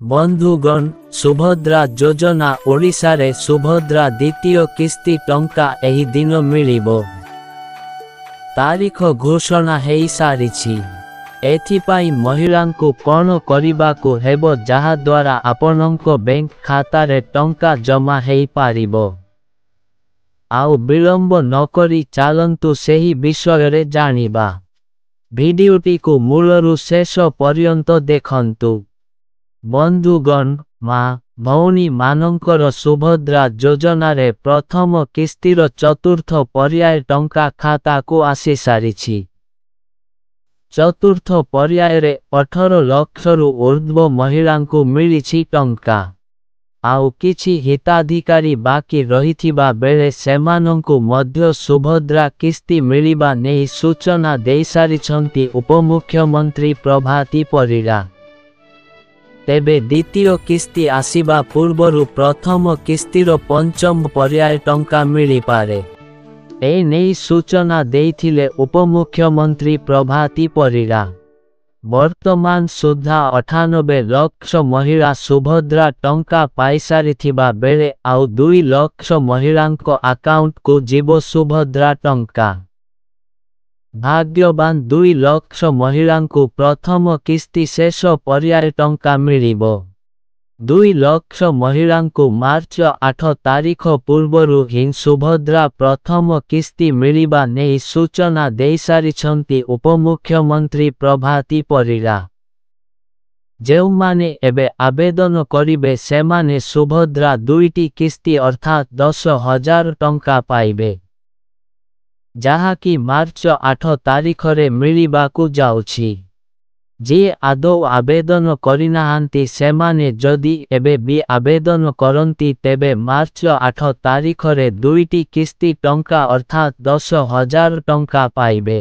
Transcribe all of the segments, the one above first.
बंधुगण सुभद्रा योजना ओडिशा रे सुभद्रा द्वितीय किस्ती टंका एही दिन मिलिबो। तारीख घोषणा हेई सारिछि। एथिपाई महिलांकु कोन करिबाकु हेबो जहा द्वारा आपनंको बैंक खाता रे टंका जमा हेई पारिबो। आउ विलंब नकरी चालंतु सेही विषय रे जानिबा। भिडियोटी को मूलरु शेष पर्यंत देखंतु। बंधुगण माँ भौनी मानंकर सुभद्रा योजना रे प्रथम किस्तीर चतुर्थ पर्याय टंका खाता को आसी सारिछि। चतुर्थ पर्याय रे 18 लाख रु ऊर्ध्व महिलांकु मिलिछि टंका। आउ किछि हिताधिकारी बाकी रहिथिबा बेले सेमानंकु मध्य सुभद्रा किस्ती मिलिबा नेई सूचना देई सारिछंती उपमुख्यमंत्री प्रभाती परिड़ा। तेबे द्वितीय किस्ती आसिबा पूर्वरु प्रथम किस्तीर पंचम पर्याय टंका मिली पारे। ए नेई सूचना देइथिले उपमुख्यमंत्री प्रभाती परिड़ा। वर्तमान सुधा 98 लाख महिला सुभद्रा टंका पाइसारिथिबा बेले आउ 2 लाख महिलांको अकाउंट को जीवो सुभद्रा टंका। भाग्यवान 2 लाख महिलांकु प्रथम किस्ती शेष पर्याय टंका मिलिबो। 2 लाख महिलांकु मार्च 8 तारीख पूर्वरु ही सुभद्रा प्रथम किस्ती मिलिबा नेई सूचना देई सारिछंती उपमुख्यमंत्री प्रभाती परिड़ा। जेउमाने एबे आवेदन करिबे सेमाने सुभद्रा 2टी किस्ती अर्थात 10,000 टंका पाइबे, जहा कि मार्च 8 तारीख रे मिलिबाकु जाउछि। जे आदौ आवेदन करिनाहांती सेमाने जदि एबे भी आवेदन करंती तेबे मार्च 8 तारीख रे 2टी किस्ती टंका अर्थात 10,000 टंका पाइबे।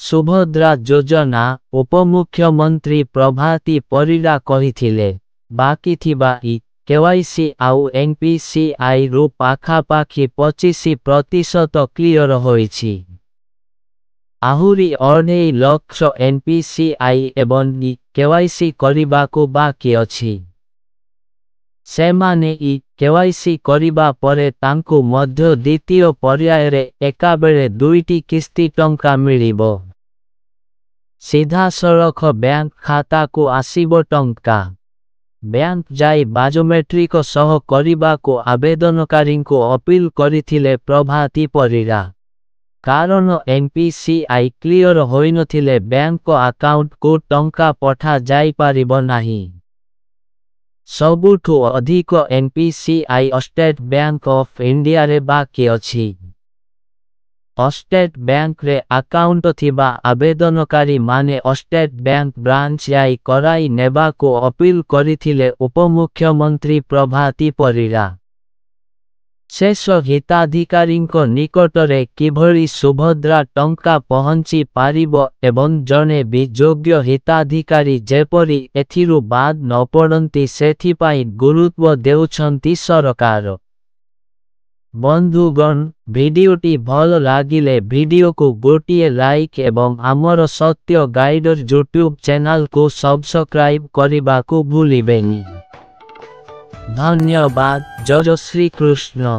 सुभद्रा योजना उपमुख्यमंत्री प्रभाती परिड़ा कहिथिले बाकी थिबा केवाईसी आउ एनपीसीआई रु पाखापाखी 25% क्लियर होइछि। आहुरी 2.5 लाख एनपीसीआई एवं केवाईसी करिबाकु बाकी अछि। सेमाने केवाईसी करिबा परे तांकु मध्य द्वितीय पर्याय रे एकाबेले 2टी किस्ती टंका मिलिबो। सीधा सड़क बैंक खाता को आसीबो टंका। बैंक जाई बायोमेट्रिक सह करिबाकु आवेदनकारी को अपील करिथिले प्रभाती परिड़ा। कारण एनपीसीआई क्लियर होइनथिले बैंक अकाउंट को टंका पठा जाई पारिबो नाही। सबुठु अधिक NPCI state bank of India रे बाकी अछि। स्टेट बैंक रे अकाउंट थिबा आवेदनकारी माने स्टेट बैंक ब्रांच जाई कराई नेबा को अपील करिथिले उपमुख्यमंत्री प्रभाती परिड़ा। शेष हिताधिकारींको निकटरे किभଳି सुभद्रा टंका पहुंची पारिबो एवं जने भी योग्य हिताधिकारी जेपरि एथिरु बाद न पड़ंती सेथिपाई गुरुत्व देउछंती सरकार। बंधुगण भिडियोटी भल लागिले भिडियो को गोटिए लाइक एवं आमर सत्य गाइडर यूट्यूब चैनल को सब्सक्राइब करिबा को भूलिबेनी। धन्यवाद। जय श्री कृष्ण।